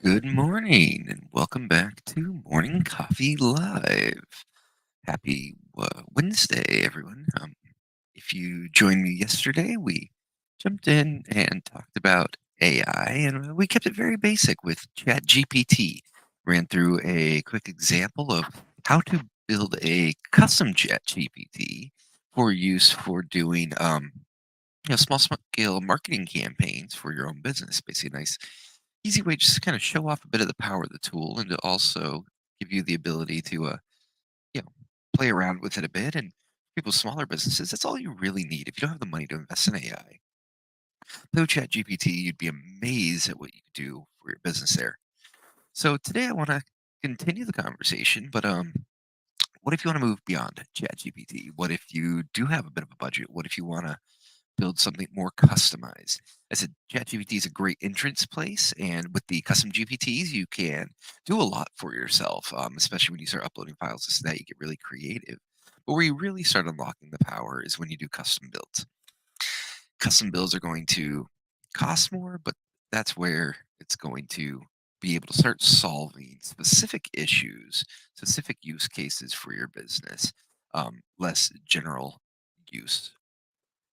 Good morning and welcome back to Morning Coffee Live. Happy Wednesday, everyone. If you joined me yesterday, we jumped in and talked about AI, and we kept it very basic with ChatGPT. Ran through a quick example of how to build a custom ChatGPT for use for doing small scale marketing campaigns for your own business. Basically, a nice, easy way just to kind of show off a bit of the power of the tool and to also give you the ability to, you know, play around with it a bit. And people, smaller businesses, that's all you really need. If you don't have the money to invest in AI, play with ChatGPT, you'd be amazed at what you could do for your business there. So today I want to continue the conversation, but what if you want to move beyond ChatGPT? What if you do have a bit of a budget? What if you want to build something more customized? I said ChatGPT is a great entrance place, and with the custom GPTs, you can do a lot for yourself, especially when you start uploading files to that. You get really creative. But where you really start unlocking the power is when you do custom builds. Custom builds are going to cost more, but that's where it's going to be able to start solving specific issues, specific use cases for your business, less general use.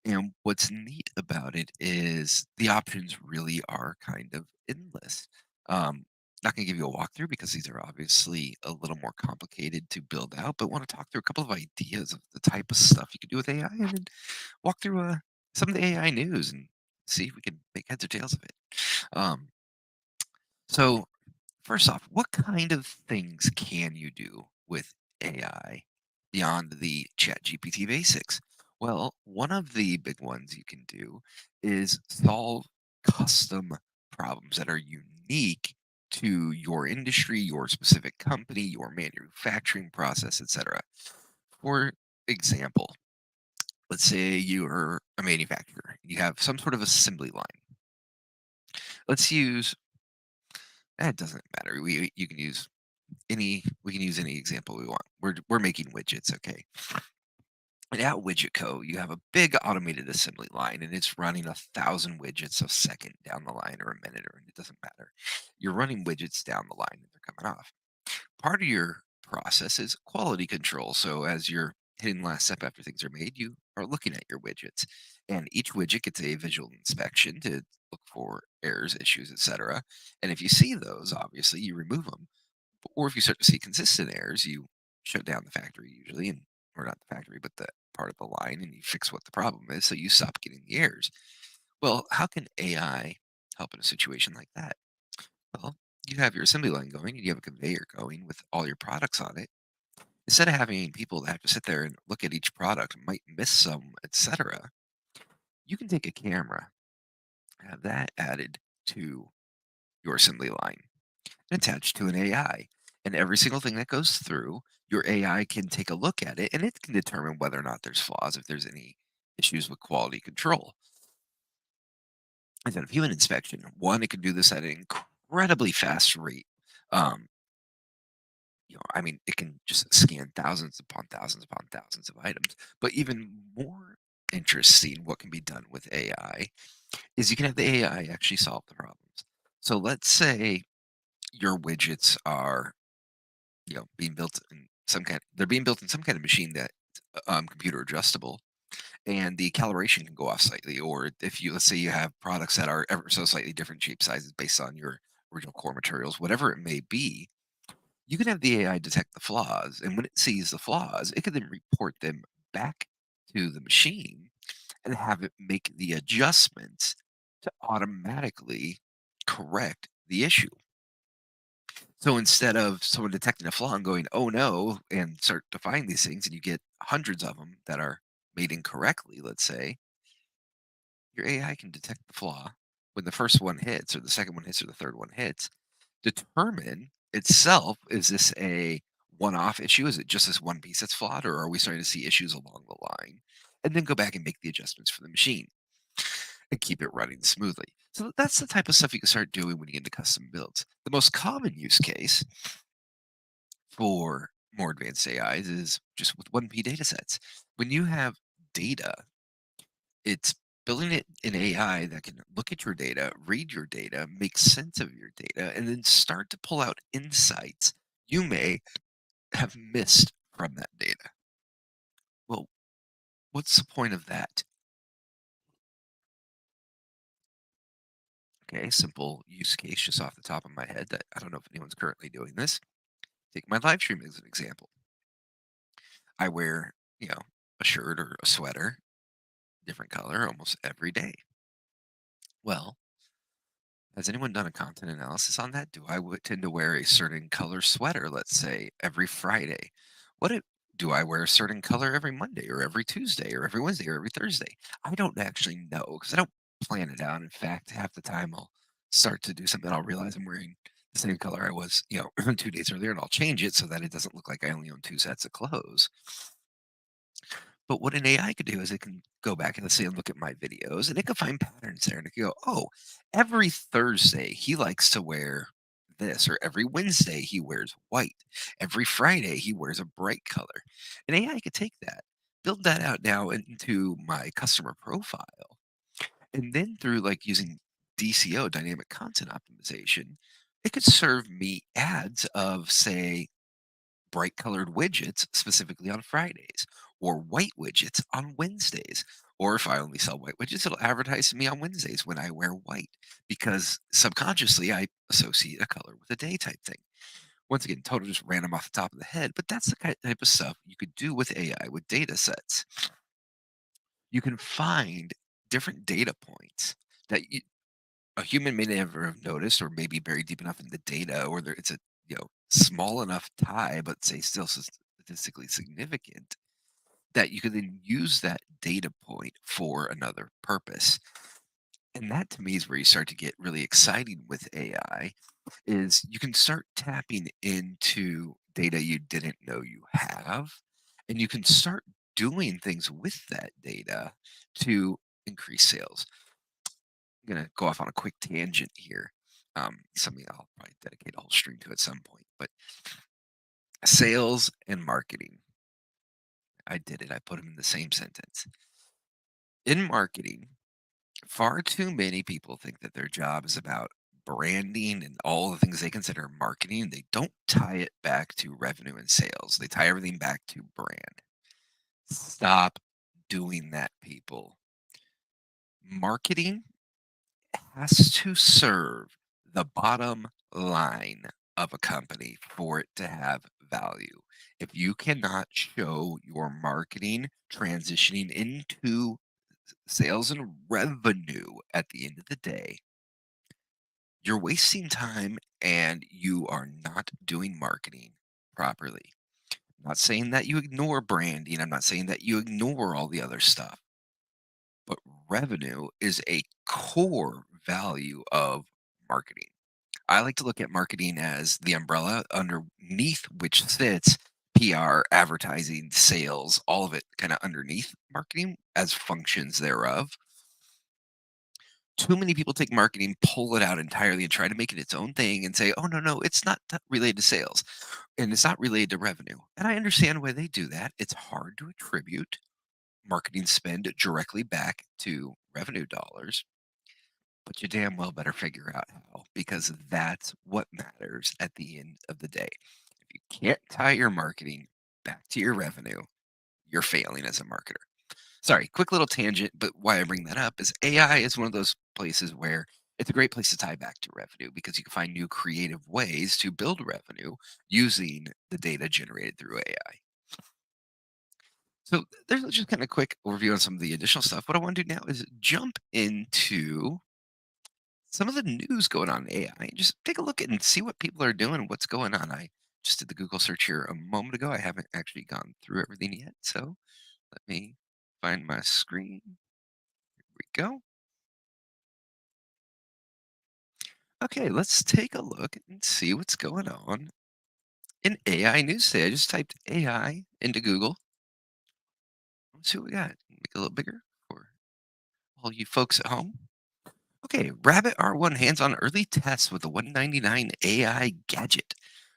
And what's neat about it is the options really are kind of endless. Not going to give you a walkthrough because these are obviously a little more complicated to build out, but want to talk through a couple of ideas of the type of stuff you can do with AI and then walk through some of the AI news and see if we can make heads or tails of it. Um, so, first off, what kind of things can you do with AI beyond the ChatGPT basics? Well, one of the big ones you can do is solve custom problems that are unique to your industry, your specific company, your manufacturing process, etc. For example, let's say you're a manufacturer, you have some sort of assembly line. Let's use, it doesn't matter. You can use we can use any example we want. We're making widgets, okay? And at WidgetCo, you have a big automated assembly line, and it's running 1,000 widgets a second down the line, or a minute, or it doesn't matter. You're running widgets down the line, and they're coming off. Part of your process is quality control. So as you're hitting the last step after things are made, you are looking at your widgets, and each widget gets a visual inspection to look for errors, issues, etc. And if you see those, obviously, you remove them, or if you start to see consistent errors, you shut down the factory usually, and or not the factory, but the part of the line, and you fix what the problem is, so you stop getting the errors. Well, how can AI help in a situation like that? Well, you have your assembly line going, and you have a conveyor going with all your products on it. Instead of having people that have to sit there and look at each product, might miss some, etc., you can take a camera, have that added to your assembly line attached to an AI. And every single thing that goes through, your AI can take a look at it and it can determine whether or not there's flaws, if there's any issues with quality control. Instead of human inspection, one, it can do this at an incredibly fast rate. Um, I mean, it can just scan thousands upon thousands of items. But even more interesting, what can be done with AI is you can have the AI actually solve the problems. So let's say your widgets are being built in they're being built in some kind of machine that computer adjustable, and the calibration can go off slightly. Or if you let's say you have products that are ever so slightly different shape sizes based on your original core materials, whatever it may be, you can have the AI detect the flaws, and when it sees the flaws, it can then report them back to the machine and have it make the adjustments to automatically correct the issue. So instead of someone detecting a flaw and going, "Oh no," and start to find these things, and you get hundreds of them that are made incorrectly, let's say, your AI can detect the flaw when the first one hits, or the second one hits, or the third one hits, determine itself, is this a one-off issue? Is it just this one piece that's flawed, or are we starting to see issues along the line? And then go back and make the adjustments for the machine and keep it running smoothly. So that's the type of stuff you can start doing when you get into custom builds. The most common use case for more advanced AIs is just with 1P data sets. When you have data, it's building it in AI that can look at your data, read your data, make sense of your data, and then start to pull out insights you may have missed from that data. Well, what's the point of that? Okay, simple use case just off the top of my head that I don't know if anyone's currently doing this. Take my live stream as an example. I wear, a shirt or a sweater, different color almost every day. Well, has anyone done a content analysis on that? Do I tend to wear a certain color sweater, let's say, every Friday? What if do I wear a certain color every Monday or every Tuesday or every Wednesday or every Thursday? I don't actually know because I don't plan it out. In fact, half the time I'll start to do something, I'll realize I'm wearing the same color I was, 2 days earlier, and I'll change it so that it doesn't look like I only own two sets of clothes. But what an AI could do is it can go back and let's say and look at my videos and it can find patterns there and it can go, oh, every Thursday he likes to wear this, or every Wednesday he wears white. Every Friday he wears a bright color. And AI could take that, build that out now into my customer profile. And then through like using DCO, dynamic content optimization, it could serve me ads of say bright colored widgets specifically on Fridays or white widgets on Wednesdays. Or if I only sell white widgets, it'll advertise to me on Wednesdays when I wear white because subconsciously I associate a color with a day type thing. Once again, total just random off the top of the head, but that's the type of stuff you could do with AI with data sets. You can find different data points that a human may never have noticed or maybe buried deep enough in the data or it's a small enough tie but say still statistically significant that you can then use that data point for another purpose. And that to me is where you start to get really exciting with AI is you can start tapping into data you didn't know you have, and you can start doing things with that data to increase sales. I'm gonna go off on a quick tangent here. Something I'll probably dedicate a whole stream to at some point. But sales and marketing, I did it. I put them in the same sentence. In marketing, far too many people think that their job is about branding and all the things they consider marketing. They don't tie it back to revenue and sales. They tie everything back to brand. Stop doing that, people. Marketing has to serve the bottom line of a company for it to have value. If you cannot show your marketing transitioning into sales and revenue at the end of the day, you're wasting time and you are not doing marketing properly. I'm not saying that you ignore branding, I'm not saying that you ignore all the other stuff, but revenue is a core value of marketing. I like to look at marketing as the umbrella underneath which sits PR, advertising, sales, all of it kind of underneath marketing as functions thereof. Too many people take marketing, pull it out entirely, and try to make it its own thing and say, oh, no, no, it's not related to sales and it's not related to revenue. And I understand why they do that. It's hard to attribute marketing spend directly back to revenue dollars, but you damn well better figure out how because that's what matters at the end of the day. If you can't tie your marketing back to your revenue, you're failing as a marketer. Sorry, quick little tangent, but why I bring that up is AI is one of those places where it's a great place to tie back to revenue because you can find new creative ways to build revenue using the data generated through AI. So there's just kind of quick overview on some of the additional stuff. What I want to do now is jump into some of the news going on in AI. Just take a look at and see what people are doing, what's going on. I just did the Google search here a moment ago. I haven't actually gone through everything yet. So let me find my screen. Here we go. Okay, let's take a look and see what's going on in AI news today. I just typed AI into Google. Let's see what we got. Make it a little bigger for all you folks at home. Okay, Rabbit R1 hands-on early tests with the 199 AI gadget.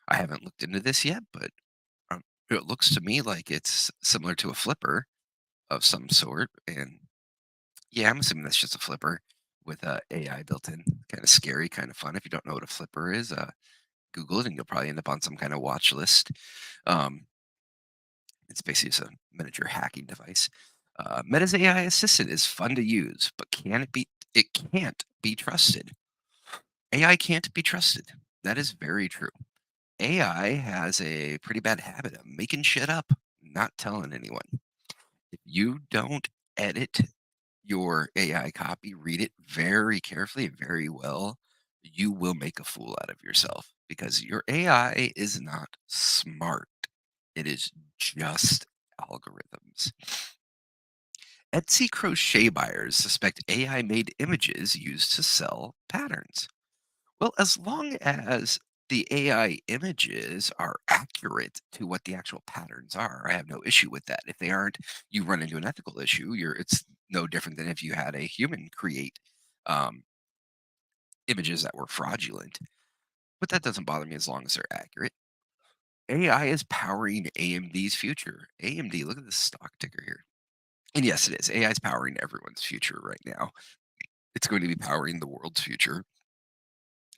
I haven't looked into this yet, but it looks to me like it's similar to a flipper of some sort, and Yeah, I'm assuming that's just a flipper with AI built in. Kind of scary, kind of fun. If you don't know what a flipper is, Google it and you'll probably end up on some kind of watch list. Um, it's basically just a miniature hacking device. Meta's AI assistant is fun to use, but can it be? It can't be trusted. AI can't be trusted. That is very true. AI has a pretty bad habit of making shit up, not telling anyone. If you don't edit your AI copy, read it very carefully, very well, you will make a fool out of yourself because your AI is not smart. It is just algorithms. Etsy crochet buyers suspect AI made images used to sell patterns. Well, as long as the AI images are accurate to what the actual patterns are, I have no issue with that. If they aren't, you run into an ethical issue. It's no different than if you had a human create um, images that were fraudulent. But that doesn't bother me as long as they're accurate. AI is powering AMD's future. AMD, look at the stock ticker here. And yes, it is. AI is powering everyone's future right now. It's going to be powering the world's future.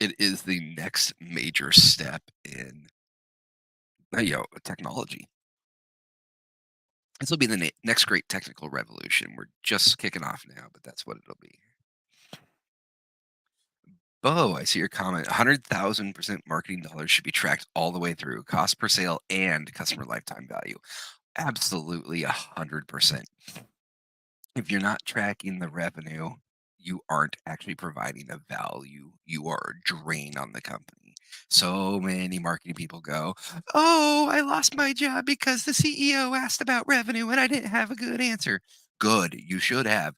It is the next major step in technology. This will be the next great technical revolution. We're just kicking off now, but that's what it'll be. Oh, I see your comment. 100,000% marketing dollars should be tracked all the way through cost per sale and customer lifetime value. Absolutely 100%. If you're not tracking the revenue, you aren't actually providing a value. You are a drain on the company. So many marketing people go, "Oh, I lost my job because the CEO asked about revenue and I didn't have a good answer." Good. You should have.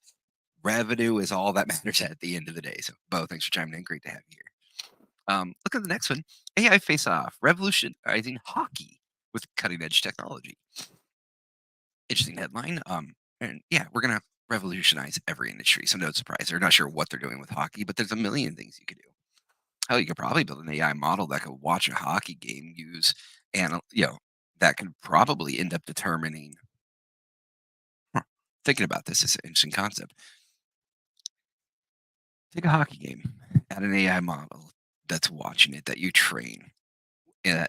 Revenue is all that matters at the end of the day. So, Bo, thanks for chiming in. Great to have you here. Look at the next one. AI Face Off, revolutionizing hockey with cutting edge technology. Interesting headline. And yeah, we're gonna revolutionize every industry. So no surprise. They're not sure what they're doing with hockey, but there's a million things you could do. Hell, you could probably build an AI model that could watch a hockey game, use and that could probably end up determining. Huh, thinking about this is an interesting concept. Take a hockey game, add an AI model that's watching it that you train. And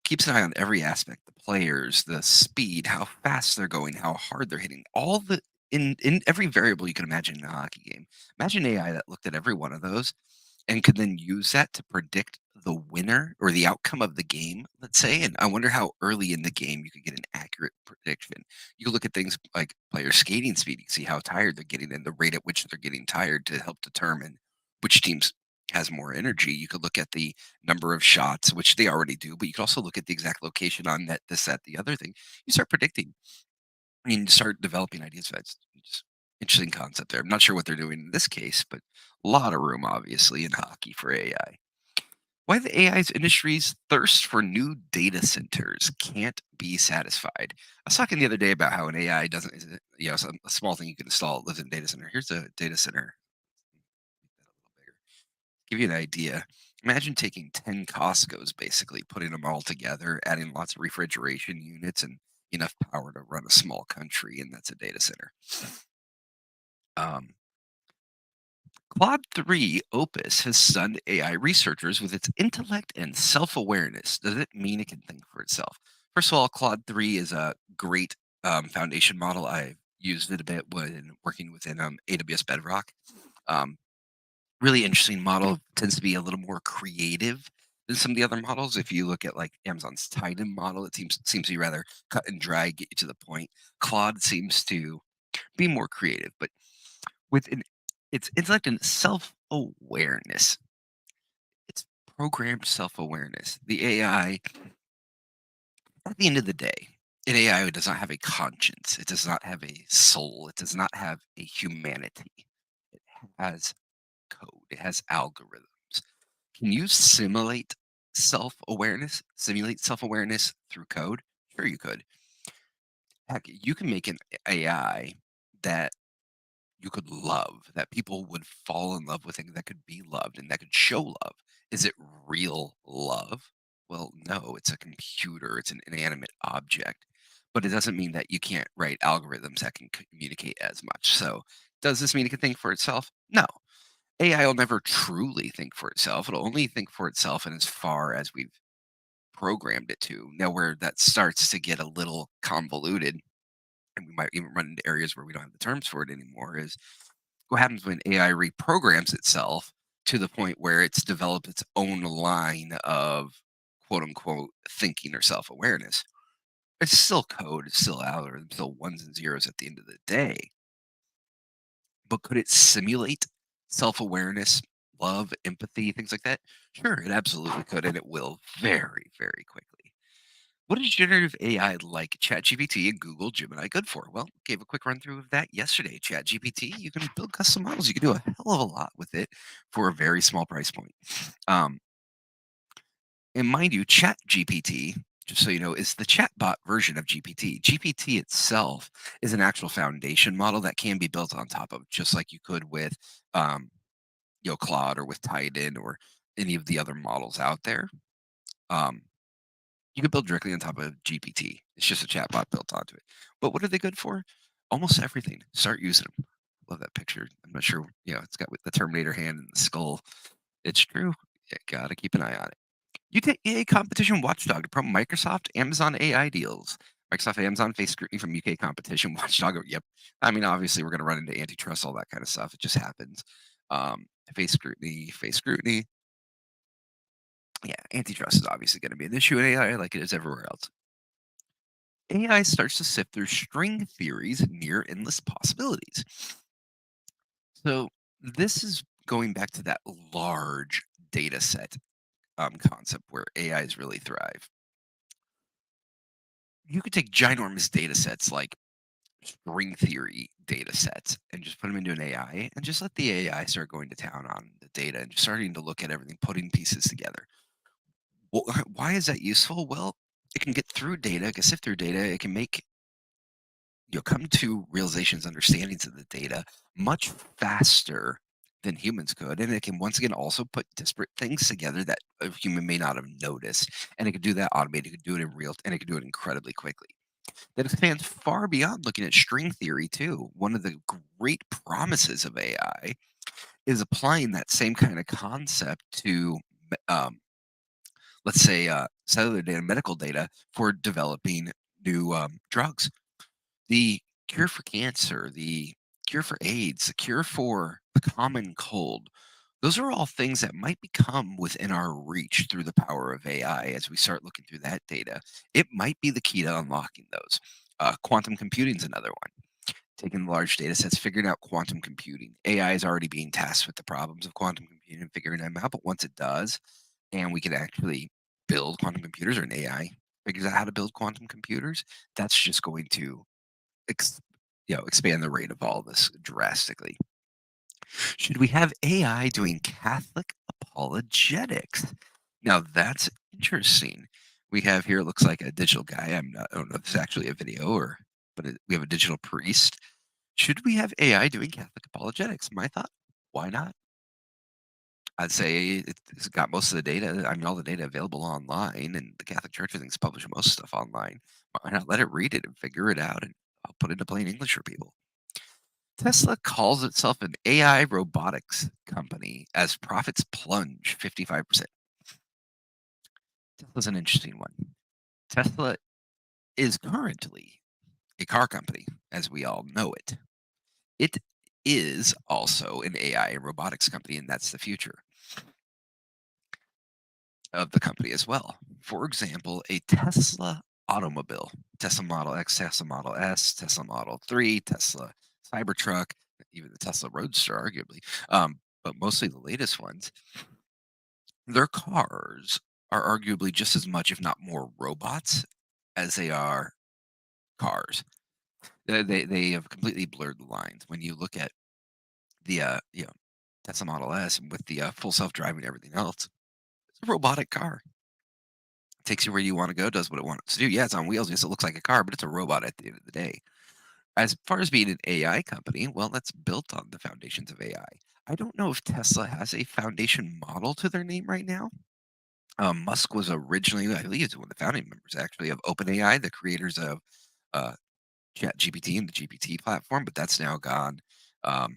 keeps an eye on every aspect, the players, the speed, how fast they're going, how hard they're hitting, all the in every variable you can imagine in a hockey game. Imagine AI that looked at every one of those and could then use that to predict the winner or the outcome of the game, let's say. And I wonder how early in the game you could get an accurate prediction. You could look at things like player skating speed, you can see how tired they're getting and the rate at which they're getting tired to help determine which teams has more energy. You could look at the number of shots, which they already do, but you can also look at the exact location on net, this, that, the other thing. You start predicting. I mean, start developing ideas. That's just interesting concept there. I'm not sure what they're doing in this case, but a lot of room, obviously, in hockey for AI. Why the AI's industry's thirst for new data centers can't be satisfied. I was talking the other day about how an AI doesn't, a small thing you can install lives in a data center. Here's a data center. Make that a little bigger. Give you an idea. Imagine taking 10 Costco's, basically, putting them all together, adding lots of refrigeration units and enough power to run a small country, and that's a data center. Um, Claude 3 Opus has stunned AI researchers with its intellect and self awareness. Does it mean it can think for itself? First of all, Claude 3 is a great foundation model. I used it a bit when working within AWS Bedrock. Um, Really interesting model, tends to be a little more creative than some of the other models. If you look at like Amazon's Titan model, it seems to be rather cut and dry, get you to the point. Claude seems to be more creative, but with its intellect and self-awareness. It's programmed self-awareness. The AI, at the end of the day, an AI does not have a conscience. It does not have a soul. It does not have a humanity. It has code. It has algorithms. Can you simulate self-awareness through code? Sure you could. Heck, you can make an AI that you could love, that people would fall in love with and that could be loved and that could show love. Is it real love? Well, no, it's a computer, it's an inanimate object. But it doesn't mean that you can't write algorithms that can communicate as much. So Does this mean it can think for itself? No. AI will never truly think for itself. It'll only think for itself in as far as we've programmed it to. Now, where that starts to get a little convoluted, and we might even run into areas where we don't have the terms for it anymore, is what happens when AI reprograms itself to the point where it's developed its own line of quote unquote thinking or self awareness. It's still code, it's still algorithm, still ones and zeros at the end of the day. But could it simulate self-awareness, love, empathy, things like that? Sure, it absolutely could, and it will very, very quickly. What is generative AI like ChatGPT and Google Gemini good for? Well, gave a quick run through of that yesterday. ChatGPT, you can build custom models. You can do a hell of a lot with it for a very small price point. Um, and mind you, ChatGPT, just so you know, is the chatbot version of GPT. GPT itself is an actual foundation model that can be built on top of, just like you could with um, Claude or with Titan or any of the other models out there. Um, you could build directly on top of GPT. It's just a chatbot built onto it. But what are they good for? Almost everything. Start using them. Love that picture. I'm not sure. It's got with the Terminator hand and the skull. It's true. You gotta keep an eye on it. UK competition watchdog to promote Microsoft Amazon AI deals. Microsoft Amazon face scrutiny from UK competition watchdog. Yep. I mean, obviously, we're going to run into antitrust, all that kind of stuff. It just happens. Face scrutiny, face scrutiny. Yeah, antitrust is obviously going to be an issue in AI like it is everywhere else. AI starts to sift through string theories near endless possibilities. So, this is going back to that large data set concept where AIs really thrive. You could take ginormous data sets like string theory data sets and just put them into an AI and just let the AI start going to town on the data and just starting to look at everything, putting pieces together. Well, why is that useful? Well, it can get through data, it can sift through data, it can make come to realizations, understandings of the data much faster than humans could, and it can once again also put disparate things together that a human may not have noticed, and it can do that automated. It can do it in real, and it can do it incredibly quickly. That expands far beyond looking at string theory too. One of the great promises of AI is applying that same kind of concept to, um, let's say, cellular data, medical data for developing new drugs. The cure for cancer, the cure for AIDS, the cure for the common cold. Those are all things that might become within our reach through the power of AI as we start looking through that data. It might be the key to unlocking those. Quantum computing is another one. Taking large data sets, figuring out quantum computing. AI is already being tasked with the problems of quantum computing and figuring them out. But once it does, and we can actually build quantum computers, or an AI figures out how to build quantum computers, that's just going to ex- expand the rate of all this drastically. Should we have AI doing Catholic apologetics? Now that's interesting. We have here, it looks like a digital guy. I don't know if it's actually a video but we have a digital priest. Should we have AI doing Catholic apologetics? My thought, why not? I'd say it's got most of the data. I mean, all the data available online, and the Catholic Church, I think, is publishing most stuff online. Why not let it read it and figure it out, and I'll put it into plain English for people. Tesla calls itself an AI robotics company as profits plunge 55%. Tesla's an interesting one. Tesla is currently a car company, as we all know it. It is also an AI and robotics company, and that's the future of the company as well. For example, a Tesla automobile, Tesla Model X, Tesla Model S, Tesla Model 3, Tesla Cybertruck, even the Tesla Roadster, arguably, but mostly the latest ones. Their cars are arguably just as much, if not more, robots as they are cars. They have completely blurred the lines. When you look at the Tesla Model S and with the full self driving and everything else, it's a robotic car. Takes you where you want to go, does what it wants to do. Yeah, it's on wheels. Yes, it looks like a car, but it's a robot at the end of the day. As far as being an AI company, well, that's built on the foundations of AI. I don't know if Tesla has a foundation model to their name right now. Musk was originally, I believe, he's one of the founding members actually of OpenAI, the creators of uh, ChatGPT and the GPT platform, but that's now gone. um,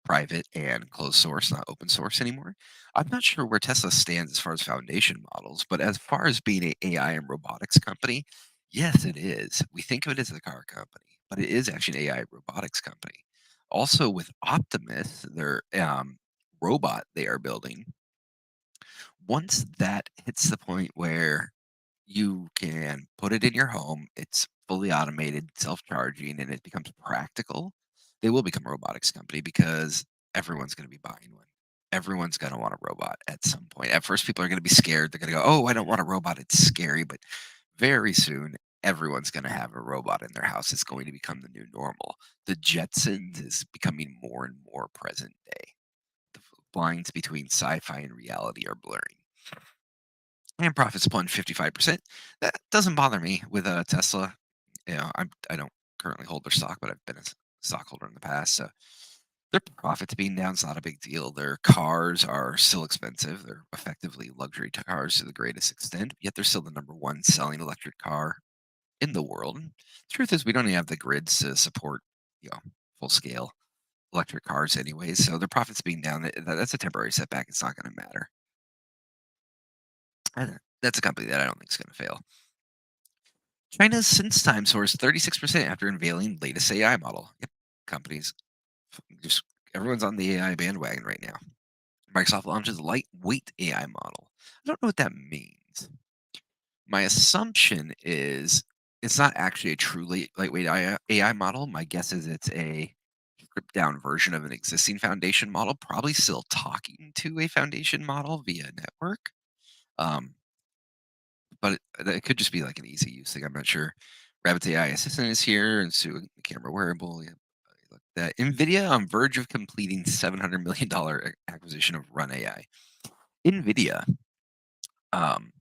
private and closed source, not open source anymore. I'm not sure where Tesla stands as far as foundation models, but as far as being a AI and robotics company, yes, it is. We think of it as a car company, but it is actually an AI robotics company. Also, with Optimus, their robot they are building, once that hits the point where you can put it in your home, it's fully automated, self-charging, and it becomes practical, they will become a robotics company because everyone's gonna be buying one. Everyone's gonna want a robot at some point. At first, people are gonna be scared. They're gonna go, "Oh, I don't want a robot, it's scary," but very soon, everyone's gonna have a robot in their house. It's going to become the new normal. The Jetsons is becoming more and more present day. The lines between sci-fi and reality are blurring. And profits plunged 55%. That doesn't bother me with Tesla. I don't currently hold their stock, but I've been a stockholder in the past. So their profits being down is not a big deal. Their cars are still expensive. They're effectively luxury cars to the greatest extent, yet they're still the number one selling electric car in the world. And truth is, we don't even have the grids to support, full scale electric cars, anyways. So their profits being down, that's a temporary setback. It's not going to matter. That's a company that I don't think is going to fail. China's since time soars 36% after unveiling latest AI model. Yep, companies just everyone's on the AI bandwagon right now. Microsoft launches lightweight AI model. I don't know what that means. My assumption is it's not actually a truly lightweight AI model. My guess is it's a stripped down version of an existing foundation model, probably still talking to a foundation model via network. Um, but it could just be like an easy use thing. I'm not sure. Rabbit's AI assistant is here, and so the camera wearable. Yeah, look at that Nvidia on verge of completing $700 million acquisition of Run AI. Nvidia, um,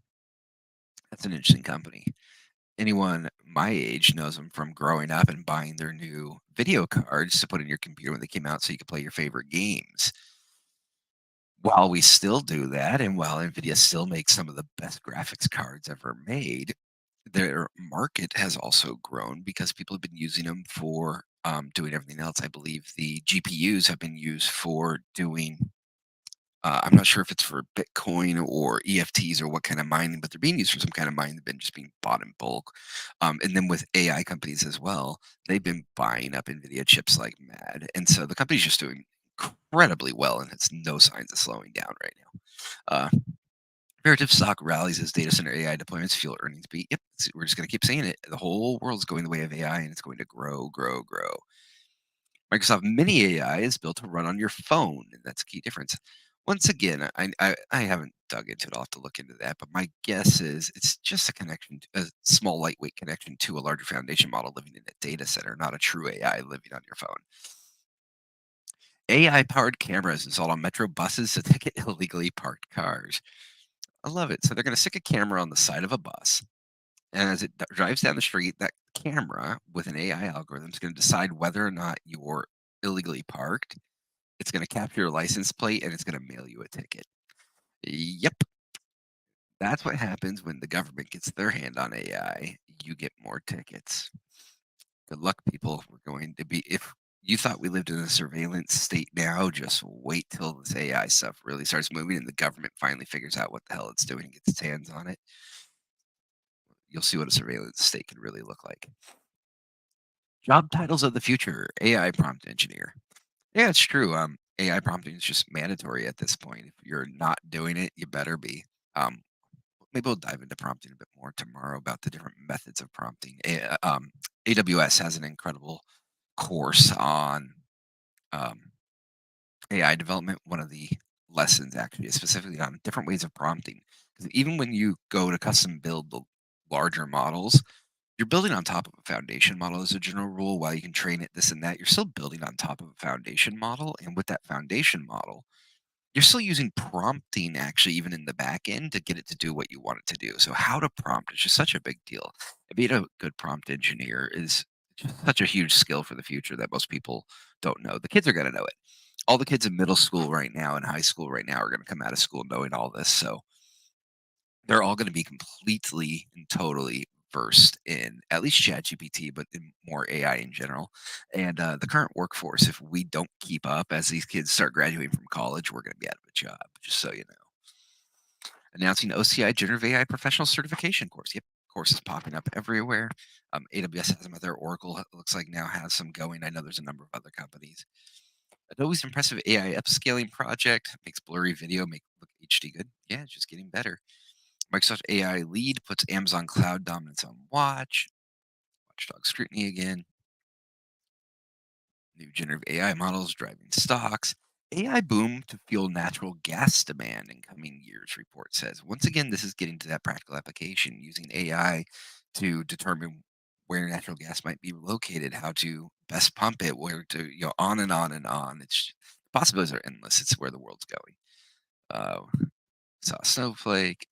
that's an interesting company. Anyone my age knows them from growing up and buying their new video cards to put in your computer when they came out, so you could play your favorite games. While we still do that, and while Nvidia still makes some of the best graphics cards ever made, their market has also grown because people have been using them for doing everything else. I believe the GPUs have been used for doing. I'm not sure if it's for Bitcoin or EFTs or what kind of mining, but they're being used for some kind of mining. They've been just being bought in bulk, and then with AI companies as well, they've been buying up Nvidia chips like mad, and so the company's just doing incredibly well, and it's no signs of slowing down right now. Uh, Imperative stock rallies as data center AI deployments fuel earnings beat. Yep, we're just going to keep saying it. The whole world's going the way of AI, and it's going to grow, grow, grow. Microsoft Mini AI is built to run on your phone, and that's a key difference. Once again, I haven't dug into it. I'll have to look into that, but my guess is it's just a connection, a small lightweight connection to a larger foundation model living in a data center, not a true AI living on your phone. AI powered cameras installed on metro buses to ticket illegally parked cars. I love it. So they're going to stick a camera on the side of a bus, and as it drives down the street, that camera with an AI algorithm is going to decide whether or not you're illegally parked. It's gonna capture your license plate, and it's gonna mail you a ticket. Yep, that's what happens when the government gets their hand on AI. You get more tickets. Good luck, people. We're going to be if you thought we lived in a surveillance state now, just wait till this AI stuff really starts moving and the government finally figures out what the hell it's doing and gets its hands on it. You'll see what a surveillance state can really look like. Job titles of the future: AI prompt engineer. Yeah, it's true. AI prompting is just mandatory at this point. If you're not doing it, you better be. Um, Maybe we'll dive into prompting a bit more tomorrow about the different methods of prompting. AWS has an incredible course on um, AI development. One of the lessons actually is specifically on different ways of prompting. Because even when you go to custom build the larger models, you're building on top of a foundation model as a general rule. While you can train it this and that, you're still building on top of a foundation model. And with that foundation model, you're still using prompting actually even in the back end to get it to do what you want it to do. So how to prompt is just such a big deal. And being a good prompt engineer is just such a huge skill for the future that most people don't know. The kids are going to know it. All the kids in middle school right now and high school right now are going to come out of school knowing all this. So they're all going to be completely and totally versed in at least ChatGPT, but in more AI in general. And the current workforce, if we don't keep up as these kids start graduating from college, we're going to be out of a job, just so you know. Announcing OCI Generative AI Professional Certification course. Yep, courses popping up everywhere. AWS has them out there. Oracle looks like now has some going. I know there's a number of other companies. Adobe's impressive AI upscaling project makes blurry video make look HD good. Yeah, it's just getting better. Microsoft AI lead puts Amazon cloud dominance on watch. Watchdog scrutiny again. New generative AI models driving stocks. AI boom to fuel natural gas demand in coming years, report says. Once again, this is getting to that practical application using AI to determine where natural gas might be located, how to best pump it, where to, on and on and on. It's possibilities are endless. It's where the world's going. Uh, saw Snowflake.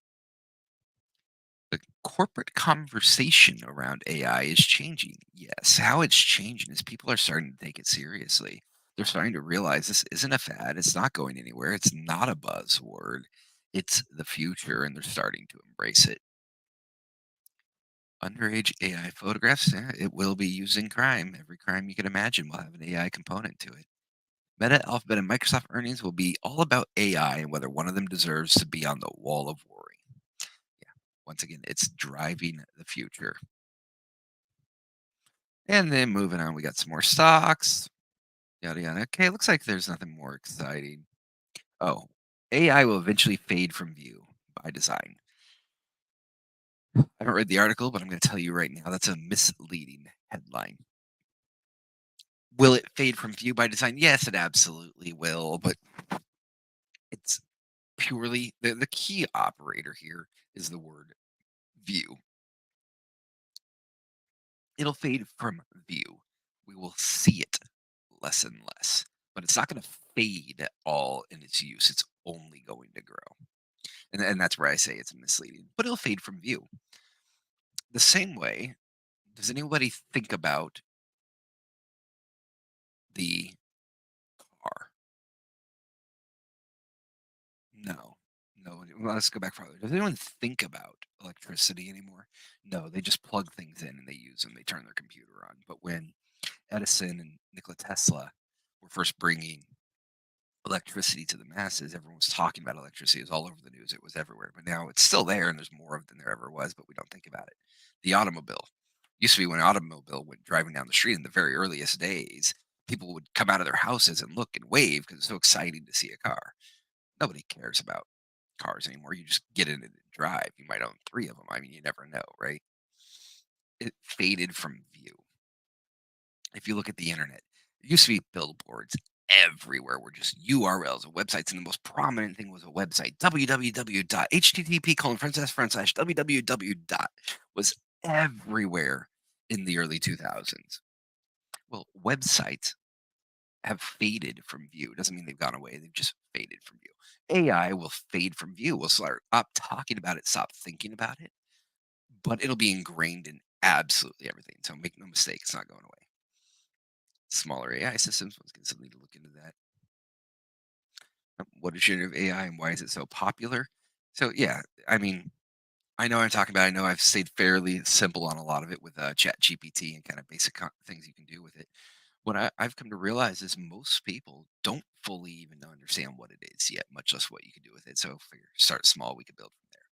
The corporate conversation around AI is changing. Yes, how it's changing is people are starting to take it seriously. They're starting to realize this isn't a fad. It's not going anywhere. It's not a buzzword. It's the future, and they're starting to embrace it. Underage AI photographs, yeah, it will be used in crime. Every crime you can imagine will have an AI component to it. Meta, Alphabet, and Microsoft earnings will be all about AI and whether one of them deserves to be on the wall of worry. Yeah, once again, it's driving the future. And then moving on, we got some more stocks, yada yada. Okay, looks like there's nothing more exciting. Oh, AI will eventually fade from view by design. I haven't read the article, but I'm going to tell you right now that's a misleading headline. Will it fade from view by design? Yes, it absolutely will, but it's purely the key operator here is the word view. It'll fade from view. We will see it less and less, but it's not going to fade at all in its use. It's only going to grow. And that's where I say it's misleading, but it'll fade from view. The same way, does anybody think about the car? No. No. Well, let's go back farther. Does anyone think about electricity anymore? No, they just plug things in and they use them. They turn their computer on. But when Edison and Nikola Tesla were first bringing electricity to the masses, everyone was talking about electricity. It was all over the news. It was everywhere. But now it's still there and there's more of it than there ever was, but we don't think about it. The automobile. Used to be when an automobile went driving down the street in the very earliest days, people would come out of their houses and look and wave because it's so exciting to see a car. Nobody cares about cars anymore. You just get in it and drive. You might own three of them. I mean, you never know, right? It faded from view. If you look at the internet, it used to be billboards everywhere were just URLs of websites, and the most prominent thing was a website, www.http://www. Was everywhere in the early 2000s. Well, websites have faded from view. Doesn't mean they've gone away. They've just faded from view. AI will fade from view. We'll stop talking about it, stop thinking about it, but it'll be ingrained in absolutely everything. So make no mistake, it's not going away. Smaller AI systems, once again, something to look into that. What is generative AI and why is it so popular? So yeah, I mean, I know what I'm talking about. I know I've stayed fairly simple on a lot of it with Chat GPT and kind of basic things you can do with it. What I've come to realize is most people don't fully even understand what it is yet, much less what you can do with it. So figure start small, we can build from there.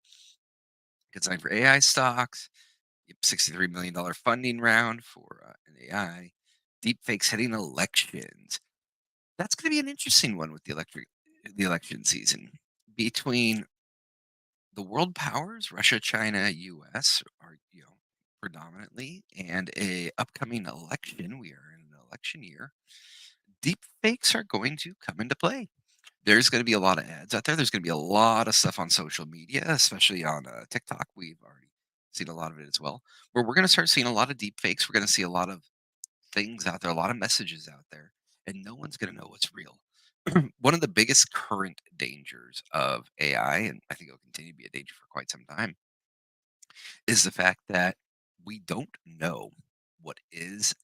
Good for AI stocks. Yep, $63 million funding round for an AI. Deep fakes hitting elections. That's going to be an interesting one with the election season between the world powers, Russia, China, US, are predominantly, and a upcoming election. We are in an election year. Deep fakes are going to come into play. There's going to be a lot of ads out there. There's going to be a lot of stuff on social media, especially on TikTok. We've already seen a lot of it as well, where we're going to start seeing a lot of deep fakes. We're going to see a lot of things out there, a lot of messages out there, and no one's going to know what's real. One of the biggest current dangers of AI, and I think it'll continue to be a danger for quite some time, is the fact that we don't know what is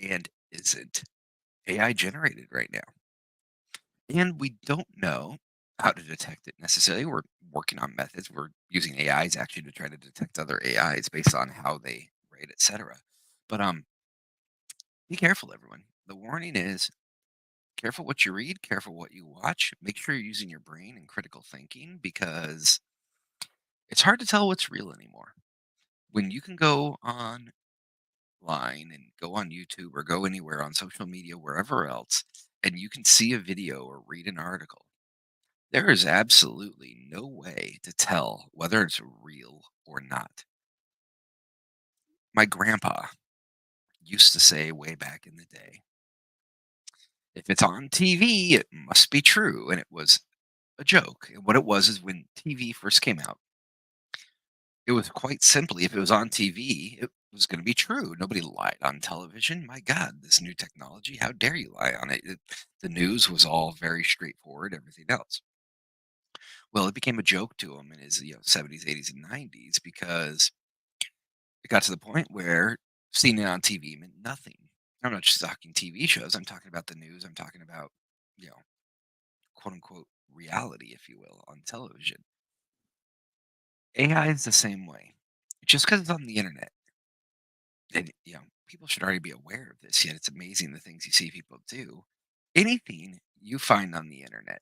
and isn't AI generated right now. And we don't know. how to detect it necessarily. We're working on methods. We're using AIs actually to try to detect other AIs based on how they rate, etc. But be careful, everyone. The warning is careful what you read, careful what you watch. Make sure you're using your brain and critical thinking because it's hard to tell what's real anymore. When you can go online and go on YouTube or go anywhere on social media, wherever else, and you can see a video or read an article, there is absolutely no way to tell whether it's real or not. My grandpa used to say way back in the day, if it's on TV, it must be true. And it was a joke. And what it was is when TV first came out, it was quite simply if it was on TV, it was going to be true. Nobody lied on television. My God, this new technology, how dare you lie on it? The news was all very straightforward, everything else. Well, it became a joke to him in his 70s, 80s, and 90s because it got to the point where seeing it on TV meant nothing. I'm not just talking TV shows. I'm talking about the news. I'm talking about, you know, quote unquote reality, if you will, on television. AI is the same way. Just because it's on the internet, and people should already be aware of this. Yet it's amazing the things you see people do. Anything you find on the internet,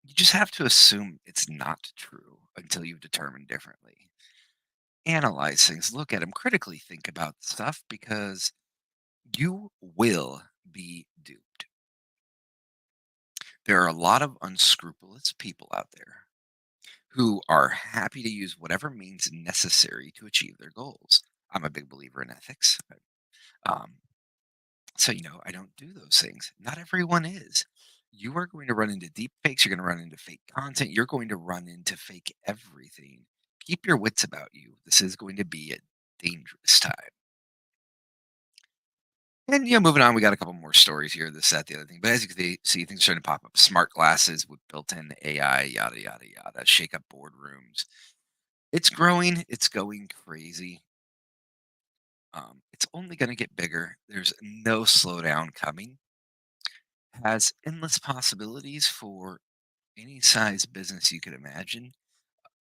you just have to assume it's not true until you've determined differently. Analyze things, look at them, critically think about stuff because you will be duped. There are a lot of unscrupulous people out there who are happy to use whatever means necessary to achieve their goals. I'm a big believer in ethics. Um, so, I don't do those things. Not everyone is. You are going to run into deep fakes. You're going to run into fake content. You're going to run into fake everything. Keep your wits about you. This is going to be a dangerous time. And moving on, we got a couple more stories here. This, that, the other thing. But as you can see, things are starting to pop up. Smart glasses with built-in AI, yada yada yada. Shake up boardrooms. It's growing. It's going crazy. It's only going to get bigger. There's no slowdown coming. Has endless possibilities for any size business you could imagine.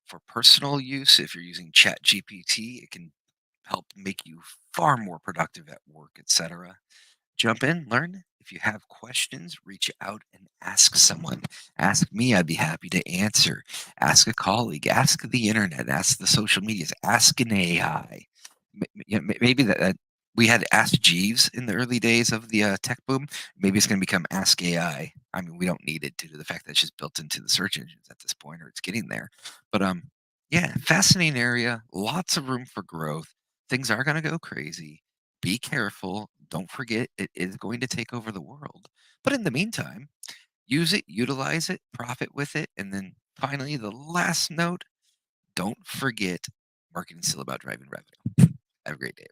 For personal use, if you're using Chat GPT, it can help make you far more productive at work, etc. Jump in, learn. If you have questions, reach out and ask someone. Ask me, I'd be happy to answer. Ask a colleague, ask the internet, ask the social medias, ask an AI. Maybe that we had Ask Jeeves in the early days of the tech boom. Maybe it's going to become Ask AI. I mean, we don't need it due to the fact that it's just built into the search engines at this point, or it's getting there. But yeah, fascinating area. Lots of room for growth. Things are going to go crazy. Be careful. Don't forget, it is going to take over the world. But in the meantime, use it, utilize it, profit with it. And then finally, the last note, don't forget marketing is still about driving revenue. Have a great day.